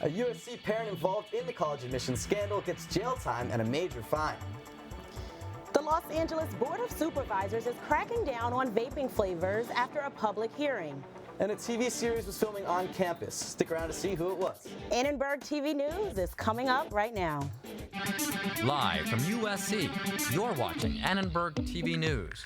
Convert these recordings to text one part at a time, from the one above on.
A USC parent involved in the college admissions scandal gets jail time and a major fine. The Los Angeles Board of Supervisors is cracking down on vaping flavors after a public hearing. And a TV series was filming on campus. Stick around to see who it was. Annenberg TV News is coming up right now. Live from USC, you're watching Annenberg TV News.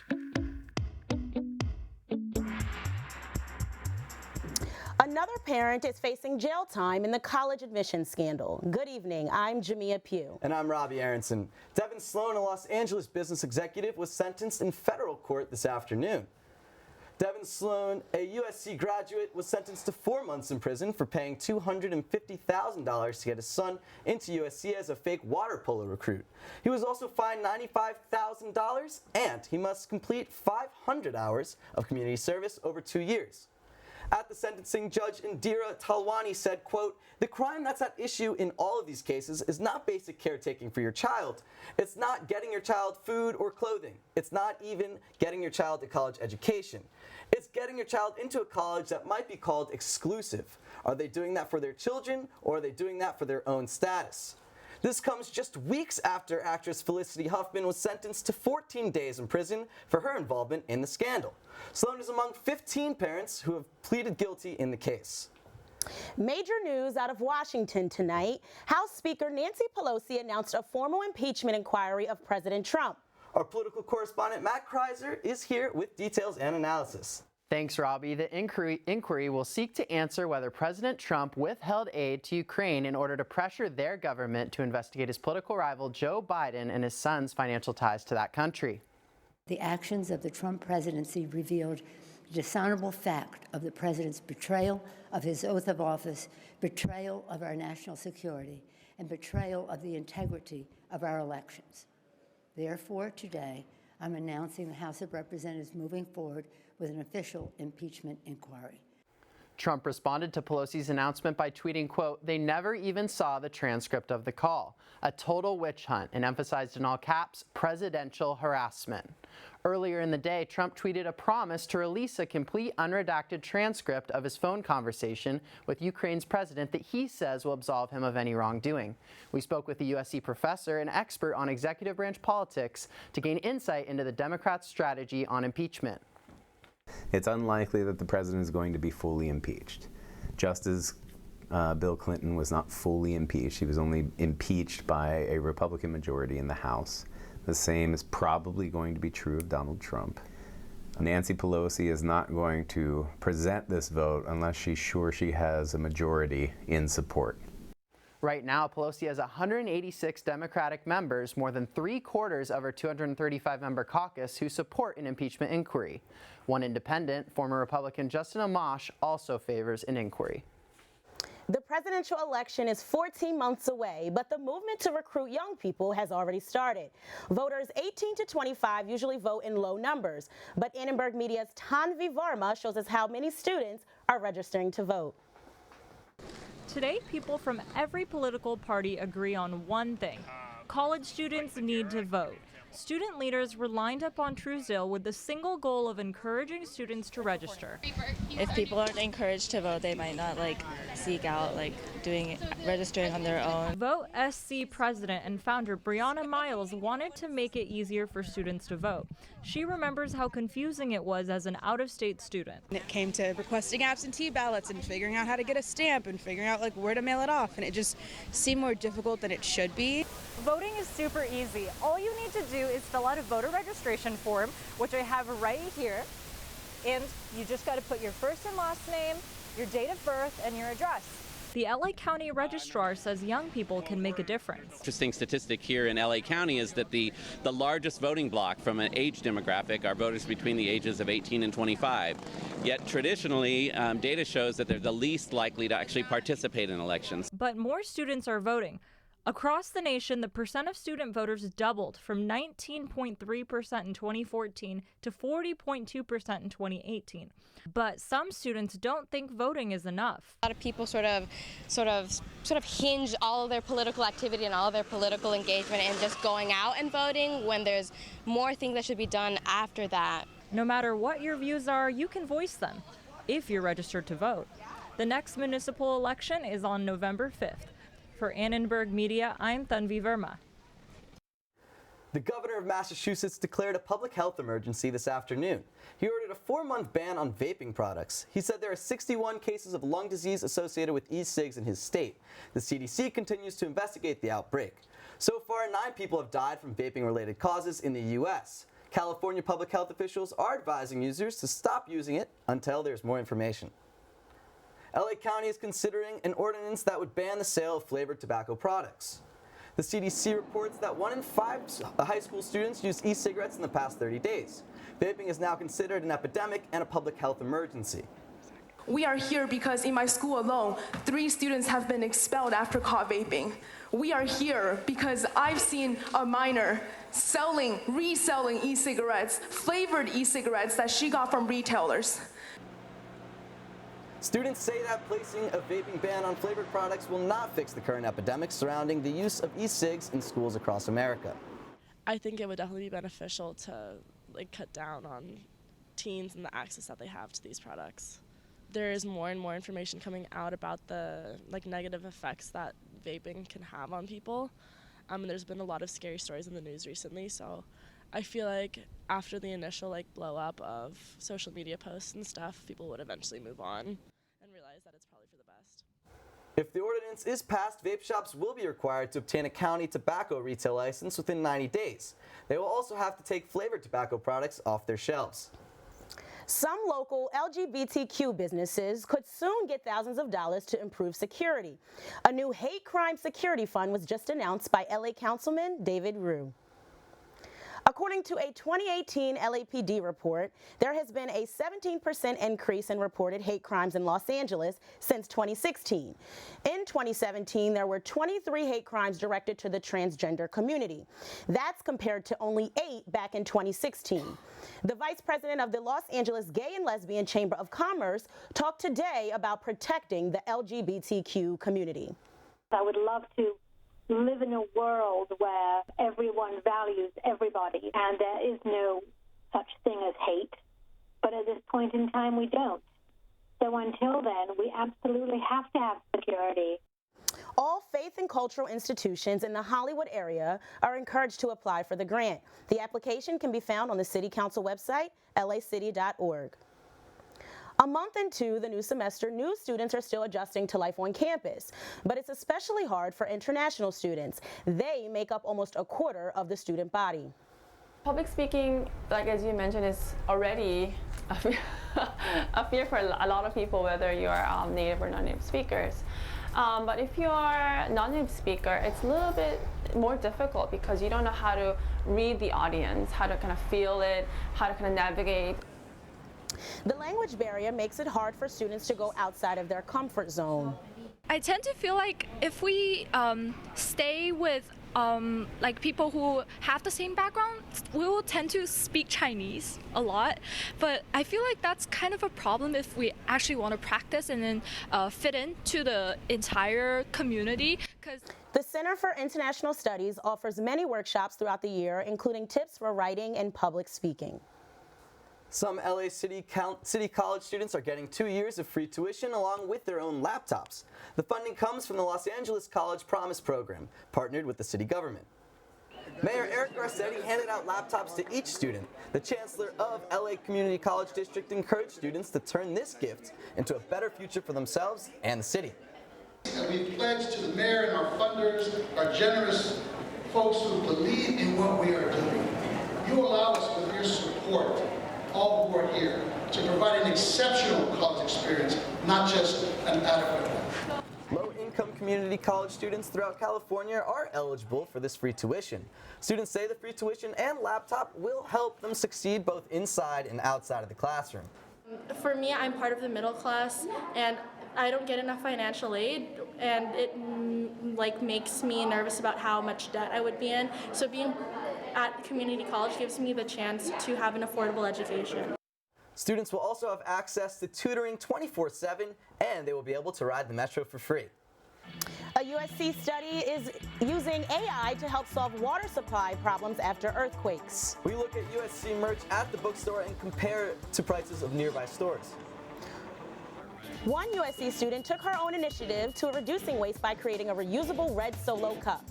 Another parent is facing jail time in the college admissions scandal. Good evening, I'm Jamia Pugh. And I'm Robbie Aronson. Devin Sloane, a Los Angeles business executive, was sentenced in federal court this afternoon. Devin Sloane, a USC graduate, was sentenced to 4 months in prison for paying $250,000 to get his son into USC as a fake water polo recruit. He was also fined $95,000, and he must complete 500 hours of community service over 2 years. At the sentencing, Judge Indira Talwani said, quote, "The crime that's at issue in all of these cases is not basic caretaking for your child. It's not getting your child food or clothing. It's not even getting your child a college education. It's getting your child into a college that might be called exclusive. Are they doing that for their children, or are they doing that for their own status?" This comes just weeks after actress Felicity Huffman was sentenced to 14 days in prison for her involvement in the scandal. Sloane is among 15 parents who have pleaded guilty in the case. Major news out of Washington tonight. House Speaker Nancy Pelosi announced a formal impeachment inquiry of President Trump. Our political correspondent Matt Kreiser is here with details and analysis. Thanks, Robbie. The inquiry will seek to answer whether President Trump withheld aid to Ukraine in order to pressure their government to investigate his political rival Joe Biden and his son's financial ties to that country. The actions of the Trump presidency revealed the dishonorable fact of the president's betrayal of his oath of office, betrayal of our national security, and betrayal of the integrity of our elections. Therefore, today, I'm announcing the House of Representatives moving forward with an official impeachment inquiry. Trump responded to Pelosi's announcement by tweeting, quote, "They never even saw the transcript of the call. A total witch hunt," and emphasized in all caps, "presidential harassment." Earlier in the day, Trump tweeted a promise to release a complete unredacted transcript of his phone conversation with Ukraine's president that he says will absolve him of any wrongdoing. We spoke with a USC professor and expert on executive branch politics to gain insight into the Democrats' strategy on impeachment. It's unlikely that the president is going to be fully impeached. Just as Bill Clinton was not fully impeached, he was only impeached by a Republican majority in the House. The same is probably going to be true of Donald Trump. Nancy Pelosi is not going to present this vote unless she's sure she has a majority in support. Right now, Pelosi has 186 Democratic members, more than 3/4 of her 235-member caucus, who support an impeachment inquiry. One independent, former Republican Justin Amash, also favors an inquiry. The presidential election is 14 months away, but the movement to recruit young people has already started. Voters 18 to 25 usually vote in low numbers, but Annenberg Media's Tanvi Varma shows us how many students are registering to vote. Today, people from every political party agree on one thing. College students need to vote. Student leaders were lined up on Truesdale with the single goal of encouraging students to register. If people aren't encouraged to vote, they might not seek out registering on their own. Vote SC president and founder Brianna Miles wanted to make it easier for students to vote. She remembers how confusing it was as an out-of-state student. It came to requesting absentee ballots and figuring out how to get a stamp and figuring out where to mail it off, and it just seemed more difficult than it should be. Voting is super easy. All you need to do is fill out a voter registration form, which I have right here, and you just got to put your first and last name, your date of birth, and your address. The LA County Registrar says young people can make a difference. Interesting statistic here in LA County is that the largest voting bloc from an age demographic are voters between the ages of 18 and 25. Yet traditionally, data shows that they're the least likely to actually participate in elections. But more students are voting. Across the nation, the percent of student voters doubled from 19.3% in 2014 to 40.2% in 2018. But some students don't think voting is enough. A lot of people sort of hinge all of their political activity and all of their political engagement and just going out and voting when there's more things that should be done after that. No matter what your views are, you can voice them if you're registered to vote. The next municipal election is on November 5th. For Annenberg Media, I'm Tanvi Verma. The governor of Massachusetts declared a public health emergency this afternoon. He ordered a 4-month ban on vaping products. He said there are 61 cases of lung disease associated with e-cigs in his state. The CDC continues to investigate the outbreak. So far, 9 people have died from vaping-related causes in the U.S. California public health officials are advising users to stop using it until there's more information. LA County is considering an ordinance that would ban the sale of flavored tobacco products. The CDC reports that 1 in 5 high school students used e-cigarettes in the past 30 days. Vaping is now considered an epidemic and a public health emergency. We are here because in my school alone, 3 students have been expelled after caught vaping. We are here because I've seen a minor reselling e-cigarettes, flavored e-cigarettes that she got from retailers. Students say that placing a vaping ban on flavored products will not fix the current epidemic surrounding the use of e-cigs in schools across America. I think it would definitely be beneficial to cut down on teens and the access that they have to these products. There is more and more information coming out about the negative effects that vaping can have on people. And there's been a lot of scary stories in the news recently, so I feel like after the initial blow up of social media posts and stuff, people would eventually move on and realize that it's probably for the best. If the ordinance is passed, vape shops will be required to obtain a county tobacco retail license within 90 days. They will also have to take flavored tobacco products off their shelves. Some local LGBTQ businesses could soon get thousands of dollars to improve security. A new hate crime security fund was just announced by LA Councilman David Rue. According to a 2018 LAPD report, there has been a 17% increase in reported hate crimes in Los Angeles since 2016. In 2017, there were 23 hate crimes directed to the transgender community. That's compared to only 8 back in 2016. The vice president of the Los Angeles Gay and Lesbian Chamber of Commerce talked today about protecting the LGBTQ community. I would love to live in a world where everyone values everybody and there is no such thing as hate. But at this point in time, we don't. So until then, we absolutely have to have security. All faith and cultural institutions in the Hollywood area are encouraged to apply for the grant. The application can be found on the City Council website, lacity.org. A month into the new semester, new students are still adjusting to life on campus, but it's especially hard for international students. They make up almost a quarter of the student body. Public speaking, as you mentioned, is already a fear for a lot of people, whether you're native or non-native speakers. But if you're a non-native speaker, it's a little bit more difficult because you don't know how to read the audience, how to kind of feel it, how to kind of navigate. The language barrier makes it hard for students to go outside of their comfort zone. I tend to feel like if we stay with people who have the same background, we will tend to speak Chinese a lot. But I feel like that's kind of a problem if we actually want to practice and then fit into the entire community. The Center for International Studies offers many workshops throughout the year, including tips for writing and public speaking. Some LA City College students are getting 2 years of free tuition along with their own laptops. The funding comes from the Los Angeles College Promise Program, partnered with the city government. Mayor Eric Garcia handed out laptops to each student. The chancellor of LA Community College District encouraged students to turn this gift into a better future for themselves and the city. And we pledge to the mayor and our funders, our generous folks who believe in what we are doing. You allow us with your support, all who are here, to provide an exceptional college experience, not just an adequate one. Low-income community college students throughout California are eligible for this free tuition. Students say the free tuition and laptop will help them succeed both inside and outside of the classroom. For me, I'm part of the middle class, and I don't get enough financial aid, and it makes me nervous about how much debt I would be in. So being at community college gives me the chance to have an affordable education. Students will also have access to tutoring 24/7, and they will be able to ride the metro for free. A USC study is using AI to help solve water supply problems after earthquakes. We look at USC merch at the bookstore and compare it to prices of nearby stores. One USC student took her own initiative to reducing waste by creating a reusable red Solo cup.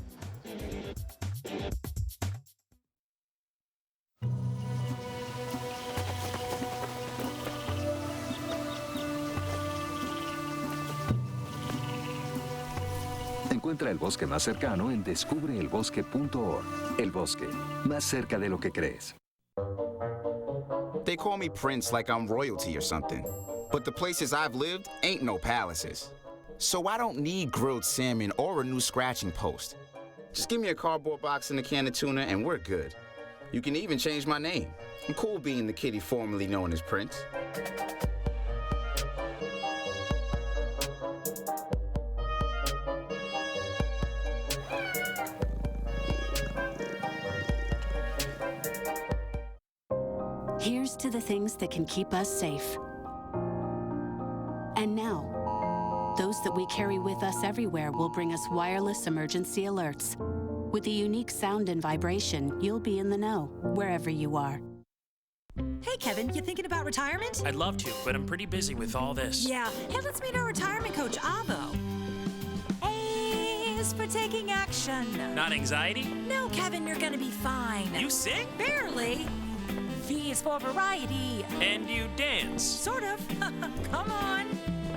Encuentra el bosque más cercano en descubreelbosque.org. El bosque, más cerca de lo que crees. They call me Prince like I'm royalty or something. But the places I've lived ain't no palaces. So I don't need grilled salmon or a new scratching post. Just give me a cardboard box and a can of tuna and we're good. You can even change my name. I'm cool being the kitty formerly known as Prince. Here's to the things that can keep us safe. And now, those that we carry with us everywhere will bring us wireless emergency alerts. With the unique sound and vibration, you'll be in the know, wherever you are. Hey, Kevin, you thinking about retirement? I'd love to, but I'm pretty busy with all this. Yeah. Hey, let's meet our retirement coach, Avo. A is for taking action. Not anxiety? No, Kevin, you're gonna be fine. You sing? Barely. V is for variety. And you dance? Sort of. Come on.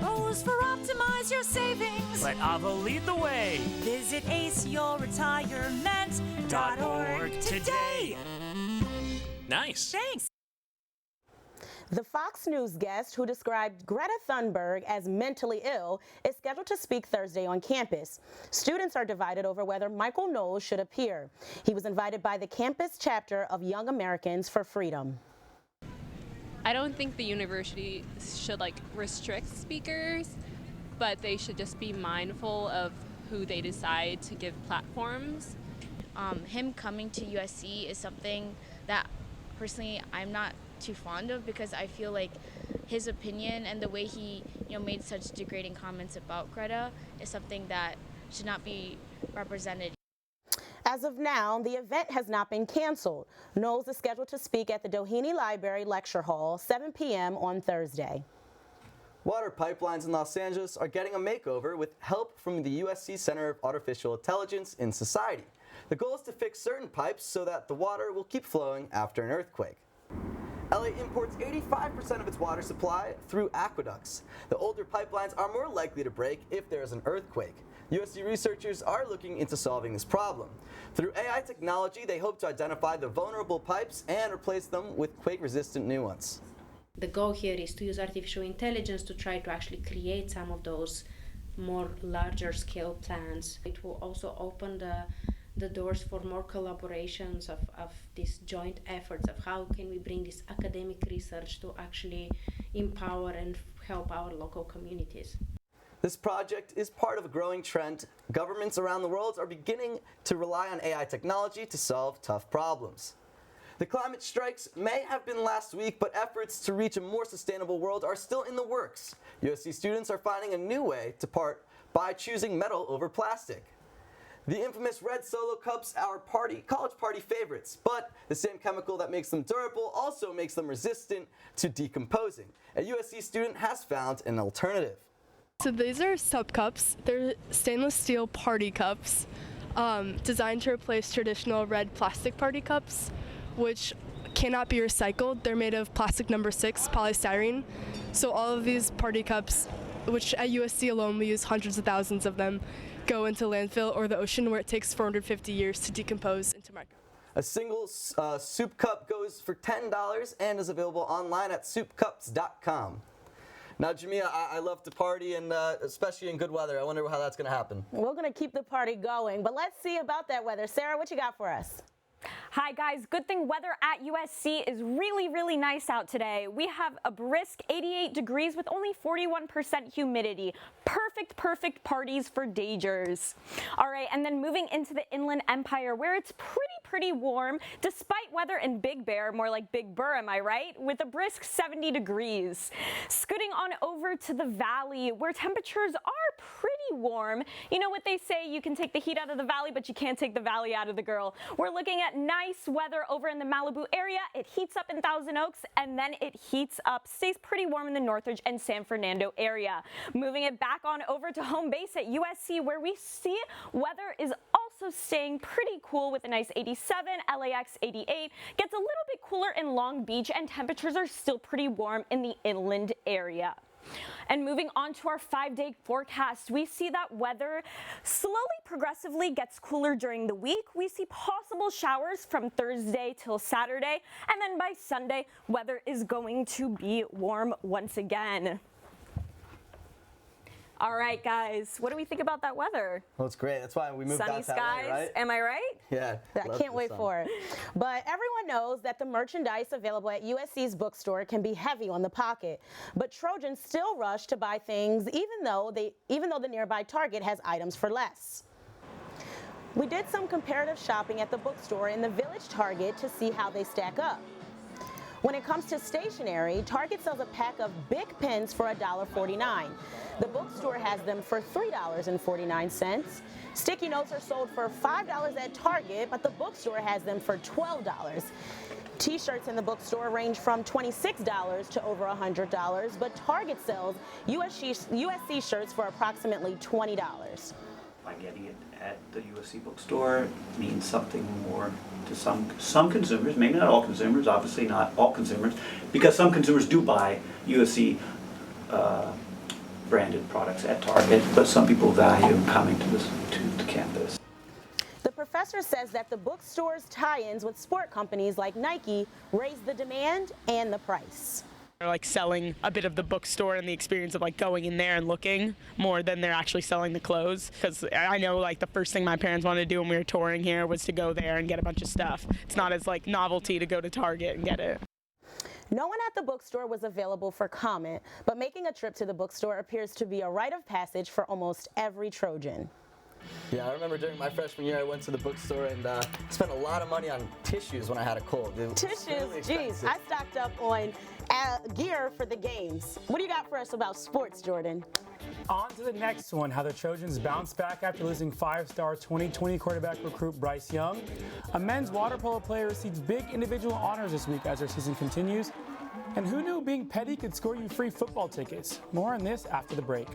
O is for optimize your savings. Let Avo lead the way. Visit aceyourretirement.org today. Nice. Thanks. The Fox News guest who described Greta Thunberg as mentally ill is scheduled to speak Thursday on campus. Students are divided over whether Michael Knowles should appear. He was invited by the campus chapter of Young Americans for Freedom. I don't think the university should restrict speakers, but they should just be mindful of who they decide to give platforms. Him coming to USC is something that personally I'm not too fond of, because I feel like his opinion and the way he made such degrading comments about Greta is something that should not be represented. As of now, the event has not been canceled. Knowles is scheduled to speak at the Doheny Library Lecture Hall, 7 p.m. on Thursday. Water pipelines in Los Angeles are getting a makeover with help from the USC Center of Artificial Intelligence in Society. The goal is to fix certain pipes so that the water will keep flowing after an earthquake. LA imports 85% of its water supply through aqueducts. The older pipelines are more likely to break if there is an earthquake. USC researchers are looking into solving this problem. Through AI technology, they hope to identify the vulnerable pipes and replace them with quake-resistant new ones. The goal here is to use artificial intelligence to try to actually create some of those more larger scale plans. It will also open the doors for more collaborations of these joint efforts of how can we bring this academic research to actually empower and help our local communities. This project is part of a growing trend. Governments around the world are beginning to rely on AI technology to solve tough problems. The climate strikes may have been last week, but efforts to reach a more sustainable world are still in the works. USC students are finding a new way to part by choosing metal over plastic. The infamous red Solo cups are college party favorites, but the same chemical that makes them durable also makes them resistant to decomposing. A USC student has found an alternative. So these are Sept cups. They're stainless steel party cups designed to replace traditional red plastic party cups, which cannot be recycled. They're made of plastic number 6 polystyrene. So all of these party cups, which at USC alone we use hundreds of thousands of them, go into landfill or the ocean, where it takes 450 years to decompose into micro. A single soup cup goes for $10 and is available online at soupcups.com. Now, Jamia, I love to party, and especially in good weather. I wonder how that's going to happen. We're going to keep the party going, but let's see about that weather. Sarah, what you got for us? Hi guys, good thing weather at USC is really nice out today. We have a brisk 88 degrees with only 41% humidity. Perfect parties for dayers. All right, and then moving into the Inland Empire, where it's pretty pretty warm, despite weather in Big Bear, more like Big Burr, am I right? With a brisk 70 degrees. Scooting on over to the valley, where temperatures are pretty warm. You know what they say, you can take the heat out of the valley, but you can't take the valley out of the girl. We're looking at nice weather over in the Malibu area. It heats up in Thousand Oaks, and then it heats up, stays pretty warm in the Northridge and San Fernando area. Moving it back on over to home base at USC, where we see weather is also staying pretty cool with a nice 87, LAX 88. Gets a little bit cooler in Long Beach, and temperatures are still pretty warm in the inland area. And moving on to our 5-day forecast, we see that weather slowly, progressively gets cooler during the week. We see possible showers from Thursday till Saturday, and then by Sunday, weather is going to be warm once again. All right, guys, what do we think about that weather? Well, it's great. That's why we moved Sunny out to skies, LA, right? am I right? Yeah. I can't wait for it. But everyone knows that the merchandise available at USC's Bookstore can be heavy on the pocket. But Trojans still rush to buy things even though the nearby Target has items for less. We did some comparative shopping at the Bookstore in the Village Target to see how they stack up. When it comes to stationery, Target sells a pack of Bic pens for $1.49. The Bookstore has them for $3.49. Sticky notes are sold for $5 at Target, but the Bookstore has them for $12. T-shirts in the Bookstore range from $26 to over $100, but Target sells USC shirts for approximately $20. By getting it at the USC Bookstore means something more to some consumers, maybe not all consumers, obviously not all consumers, because some consumers do buy USC branded products at Target, but some people value coming to the campus. The professor says that the bookstore's tie-ins with sport companies like Nike raise the demand and the price. They're like selling a bit of the bookstore and the experience of like going in there and looking more than they're actually selling the clothes. Because I know like the first thing my parents wanted to do when we were touring here was to go there and get a bunch of stuff. It's not as like novelty to go to Target and get it. No one at the Bookstore was available for comment, but making a trip to the Bookstore appears to be a rite of passage for almost every Trojan. Yeah, I remember during my freshman year, I went to the Bookstore and spent a lot of money on tissues when I had a cold. Tissues, geez, I stocked up on gear for the games. What do you got for us about sports, Jordan? On to the next one, how the Trojans bounce back after losing 5-star 2020 quarterback recruit Bryce Young. A men's water polo player received big individual honors this week as their season continues. And who knew being petty could score you free football tickets? More on this after the break.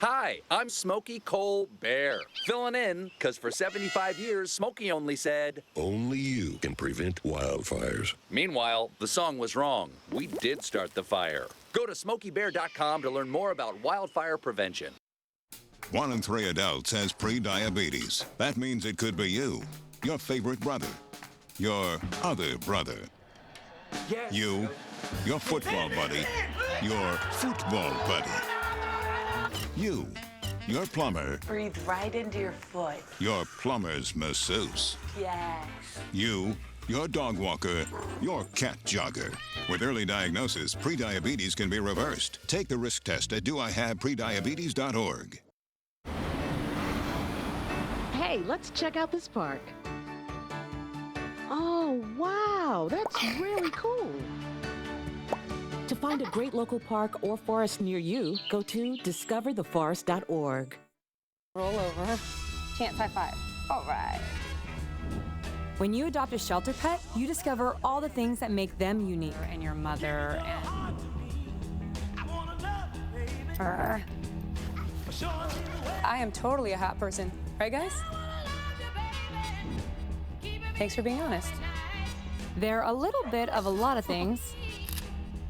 Hi, I'm Smokey Cole Bear, filling in because for 75 years, Smokey only said, "Only you can prevent wildfires." Meanwhile, the song was wrong. We did start the fire. Go to SmokeyBear.com to learn more about wildfire prevention. 1 in 3 adults has pre-diabetes. That means it could be you, your favorite brother, your other brother, you, your football buddy, your football buddy. You, your plumber. Breathe right into your foot. Your plumber's masseuse. Yes. You, your dog walker, your cat jogger. With early diagnosis, prediabetes can be reversed. Take the risk test at doihaveprediabetes.org. Hey, let's check out this park. Oh, wow, that's really cool. To find a great local park or forest near you, go to discovertheforest.org. Roll over. Chance high five. All right. When you adopt a shelter pet, you discover all the things that make them unique. And your mother and... I am totally a hot person. Right, guys? Thanks for being honest. They're a little bit of a lot of things,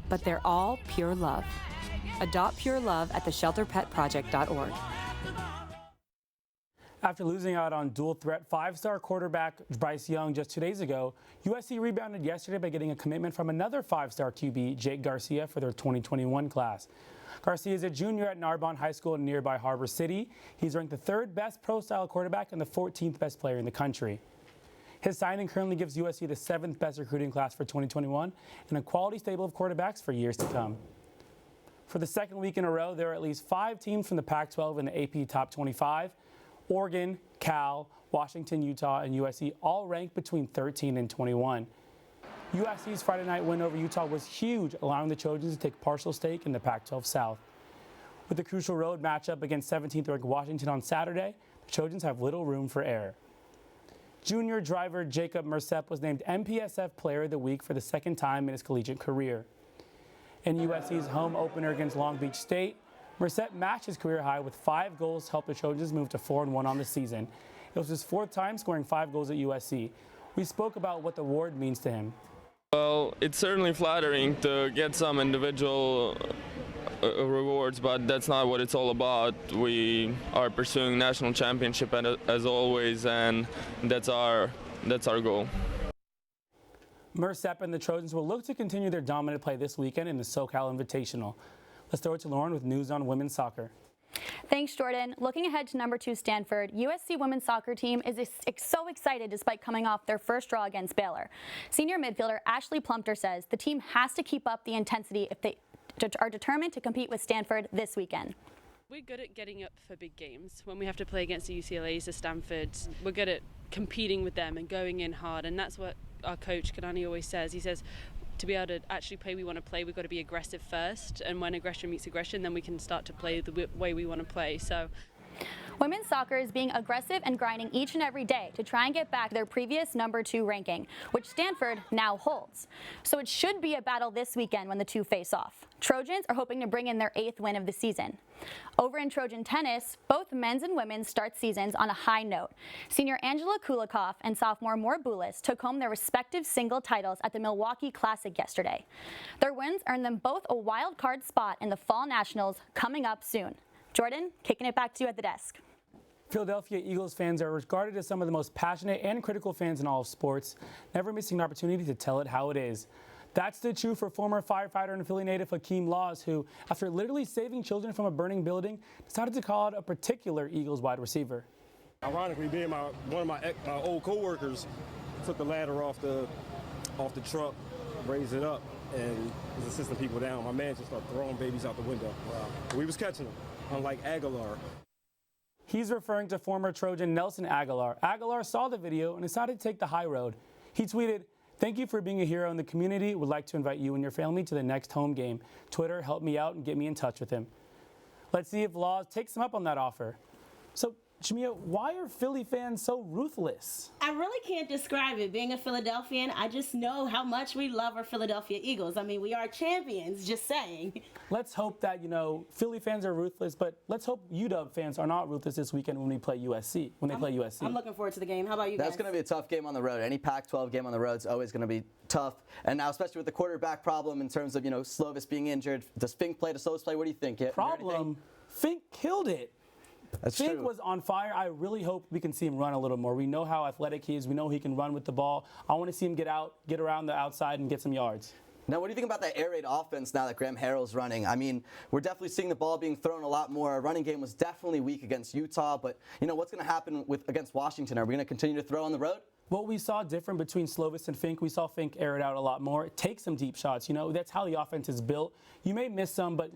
but they're all pure love. Adopt pure love at theshelterpetproject.org. After losing out on dual-threat 5-star quarterback Bryce Young just 2 days ago, USC rebounded yesterday by getting a commitment from another 5-star QB, Jake Garcia, for their 2021 class. Garcia is a junior at Narbonne High School in nearby Harbor City. He's ranked the 3rd best pro-style quarterback and the 14th best player in the country. His signing currently gives USC the 7th best recruiting class for 2021 and a quality stable of quarterbacks for years to come. For the second week in a row, there are at least 5 teams from the Pac-12 in the AP Top 25. Oregon, Cal, Washington, Utah, and USC all ranked between 13 and 21. USC's Friday night win over Utah was huge, allowing the Trojans to take partial stake in the Pac-12 South. With the crucial road matchup against 17th ranked Washington on Saturday, the Trojans have little room for error. Junior driver Jacob Sept was named MPSF Player of the Week for the second time in his collegiate career. In USC's home opener against Long Beach State, Sept matched his career high with 5 goals to help the Trojans move to 4-1 on the season. It was his 4th time scoring 5 goals at USC. We spoke about what the award means to him. Well, it's certainly flattering to get some individual rewards, but that's not what it's all about. We are pursuing national championship as always, and that's our goal. Sept and the Trojans will look to continue their dominant play this weekend in the SoCal Invitational. Let's throw it to Lauren with news on women's soccer. Thanks, Jordan. Looking ahead to number 2 Stanford, USC Women's Soccer team is so excited despite coming off their first draw against Baylor. Senior midfielder Ashley Plumpter says the team has to keep up the intensity if they are determined to compete with Stanford this weekend. We're good at getting up for big games. When we have to play against the UCLAs, the Stanfords, we're good at competing with them and going in hard, and that's what our coach Kanani always says. He says, to be able to actually play we want to play, we've got to be aggressive first, and when aggression meets aggression, then we can start to play the way we want to play. So, women's soccer is being aggressive and grinding each and every day to try and get back their previous number 2 ranking, which Stanford now holds. So it should be a battle this weekend when the two face off. Trojans are hoping to bring in their 8th win of the season. Over in Trojan tennis, both men's and women's start seasons on a high note. Senior Angela Kulikov and sophomore Moore Boulis took home their respective single titles at the Milwaukee Classic yesterday. Their wins earned them both a wild card spot in the Fall Nationals coming up soon. Jordan, kicking it back to you at the desk. Philadelphia Eagles fans are regarded as some of the most passionate and critical fans in all of sports, never missing an opportunity to tell it how it is. That's the truth for former firefighter and Philly native Hakeem Laws, who, after literally saving children from a burning building, decided to call out a particular Eagles wide receiver. Ironically, one of my old co-workers took the ladder off the truck, raised it up, and was assisting people down. My man just started throwing babies out the window. Wow. We was catching them, unlike Aguilar. He's referring to former Trojan Nelson Aguilar. Aguilar saw the video and decided to take the high road. He tweeted, "Thank you for being a hero in the community. Would like to invite you and your family to the next home game. Twitter, help me out and get me in touch with him." Let's see if Laws takes him up on that offer. So, Jamia, why are Philly fans so ruthless? I really can't describe it. Being a Philadelphian, I just know how much we love our Philadelphia Eagles. I mean, we are champions, just saying. Let's hope that, Philly fans are ruthless, but let's hope UW fans are not ruthless this weekend when they play USC. I'm looking forward to the game. How about you guys? That's going to be a tough game on the road. Any Pac-12 game on the road is always going to be tough. And now, especially with the quarterback problem in terms of, Slovis being injured. Does Fink play? Does Slovis play? What do you think? Problem? Fink killed it. Fink was on fire. I really hope we can see him run a little more. We know how athletic he is. We know he can run with the ball. I want to see him get around the outside and get some yards. Now, what do you think about that air raid offense now that Graham Harrell's running? I mean, we're definitely seeing the ball being thrown a lot more. Our running game was definitely weak against Utah, but, what's going to happen against Washington? Are we going to continue to throw on the road? What we saw different between Slovis and Fink, we saw Fink air it out a lot more, take some deep shots. That's how the offense is built. You may miss some, but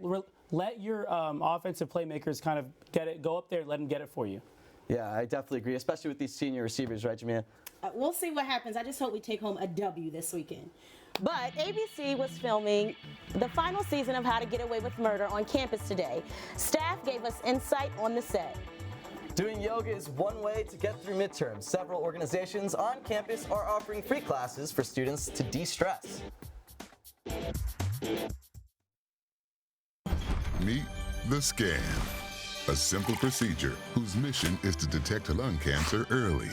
let your offensive playmakers kind of get it, go up there, let them get it for you. Yeah, I definitely agree, especially with these senior receivers, right, Jamia? We'll see what happens. I just hope we take home a W this weekend. But ABC was filming the final season of How to Get Away with Murder on campus today. Staff gave us insight on the set. Doing yoga is one way to get through midterms. Several organizations on campus are offering free classes for students to de-stress. Meet the scan, a simple procedure whose mission is to detect lung cancer early.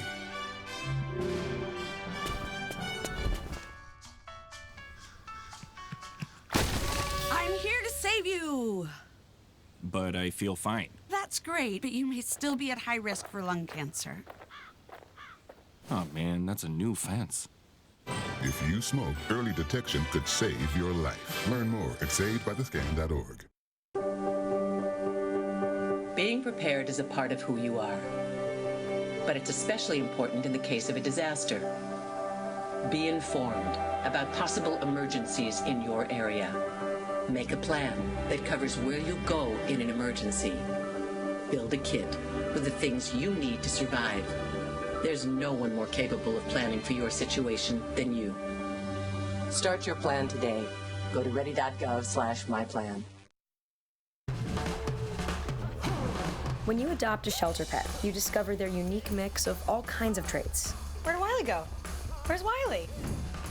I'm here to save you. But I feel fine. That's great, but you may still be at high risk for lung cancer. Oh man, that's a new fence. If you smoke, early detection could save your life. Learn more at savedbythescan.org. Being prepared is a part of who you are. But it's especially important in the case of a disaster. Be informed about possible emergencies in your area. Make a plan that covers where you go in an emergency. build a kit with the things you need to survive. There's no one more capable of planning for your situation than you. Start your plan today. Go to ready.gov/myplan. When you adopt a shelter pet, you discover their unique mix of all kinds of traits. Where'd Wiley go? Where's Wiley?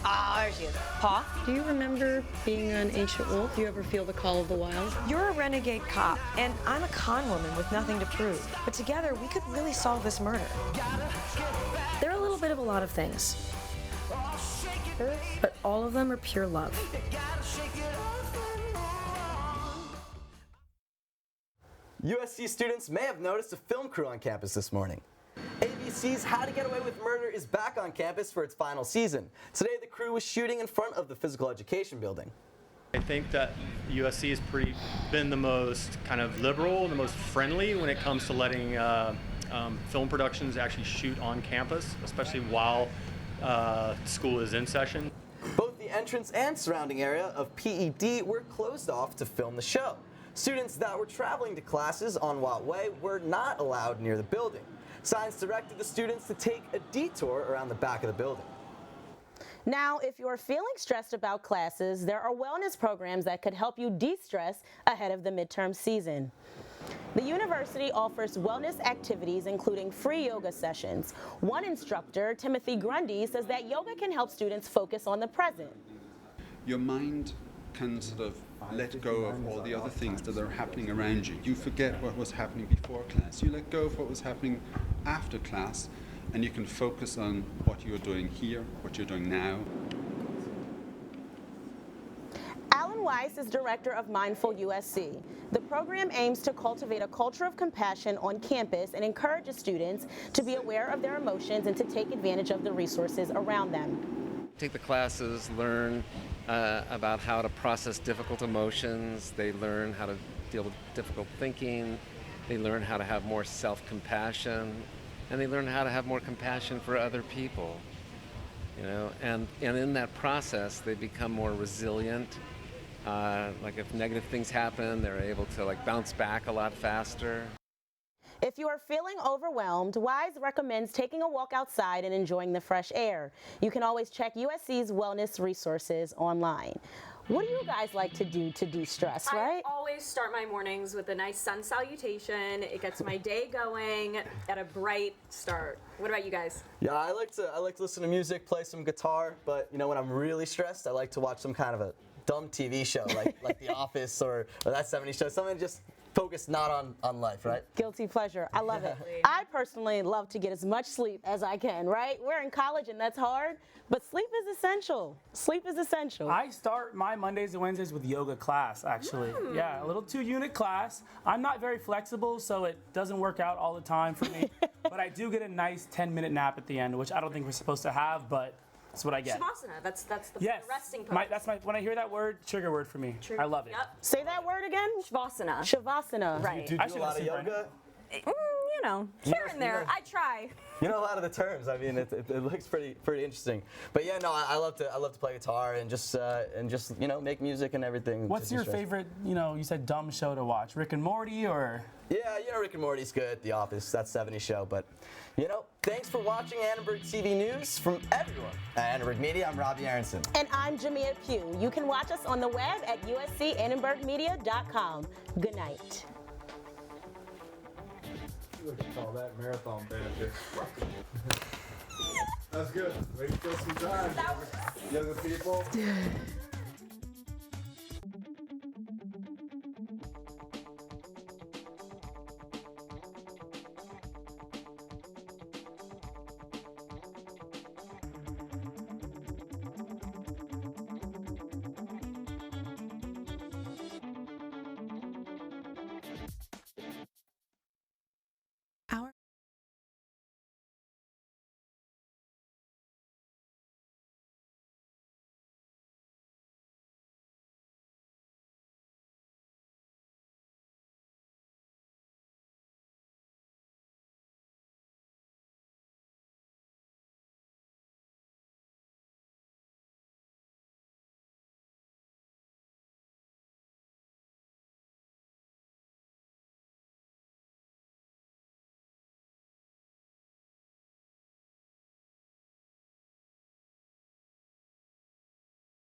Ah, there she is. Paw? Do you remember being an ancient wolf? Do you ever feel the call of the wild? You're a renegade cop, and I'm a con woman with nothing to prove. But together, we could really solve this murder. They're a little bit of a lot of things, but all of them are pure love. USC students may have noticed a film crew on campus this morning. ABC's How to Get Away with Murder is back on campus for its final season. Today, the crew was shooting in front of the physical education building. I think that USC has been the most kind of liberal, the most friendly when it comes to letting film productions actually shoot on campus, especially while school is in session. Both the entrance and surrounding area of PED were closed off to film the show. Students that were traveling to classes on Watt Way were not allowed near the building. Signs directed the students to take a detour around the back of the building. Now, if you're feeling stressed about classes, there are wellness programs that could help you de-stress ahead of the midterm season. The university offers wellness activities including free yoga sessions. One instructor, Timothy Grundy, says that yoga can help students focus on the present. Your mind can sort of let go of all the other things that are happening around you. You forget what was happening before class. You let go of what was happening after class, and you can focus on what you're doing here, what you're doing now. Alan Weiss is director of Mindful USC. The program aims to cultivate a culture of compassion on campus and encourages students to be aware of their emotions and to take advantage of the resources around them. Take the classes, learn about how to process difficult emotions. They learn how to deal with difficult thinking. They learn how to have more self-compassion, and they learn how to have more compassion for other people. You know, and in that process, they become more resilient. Like if negative things happen, they're able to like bounce back a lot faster. If you are feeling overwhelmed, Wise recommends taking a walk outside and enjoying the fresh air. You can always check USC's wellness resources online. What do you guys like to do to de-stress, right? I always start my mornings with a nice sun salutation. It gets my day going at a bright start. What about you guys? Yeah, I like to listen to music, play some guitar, but you know, when I'm really stressed, I like to watch some kind of a dumb TV show like The Office or That 70s Show, something just focused not on life, right? Guilty pleasure. I love it. I personally love to get as much sleep as I can, right? We're in college and that's hard, but sleep is essential. Sleep is essential. I start my Mondays and Wednesdays with yoga class, actually. Yeah, a little 2-unit class. I'm not very flexible, so it doesn't work out all the time for me, but I do get a nice 10-minute nap at the end, which I don't think we're supposed to have, but that's what I get. Shavasana, that's the resting pose. When I hear that word, trigger word for me. I love it. Yep. Say that word again. Shavasana. Shavasana. Right. Do you do a lot of yoga? You know, here and there. I try. You know a lot of the terms. I mean, it looks pretty interesting. But yeah, no, I love to play guitar and just you know, make music and everything. What's your favorite? You know, you said dumb show to watch. Rick and Morty or? Yeah, you know, Rick and Morty's good. The Office, that 70s show. But you know, thanks for watching Annenberg TV News. From everyone at Annenberg Media, I'm Robbie Aronson. And I'm Jamia Pugh. You can watch us on the web at uscannenbergmedia.com. Good night. You would call that marathon banter. That's good. Wait till some time. Younger people.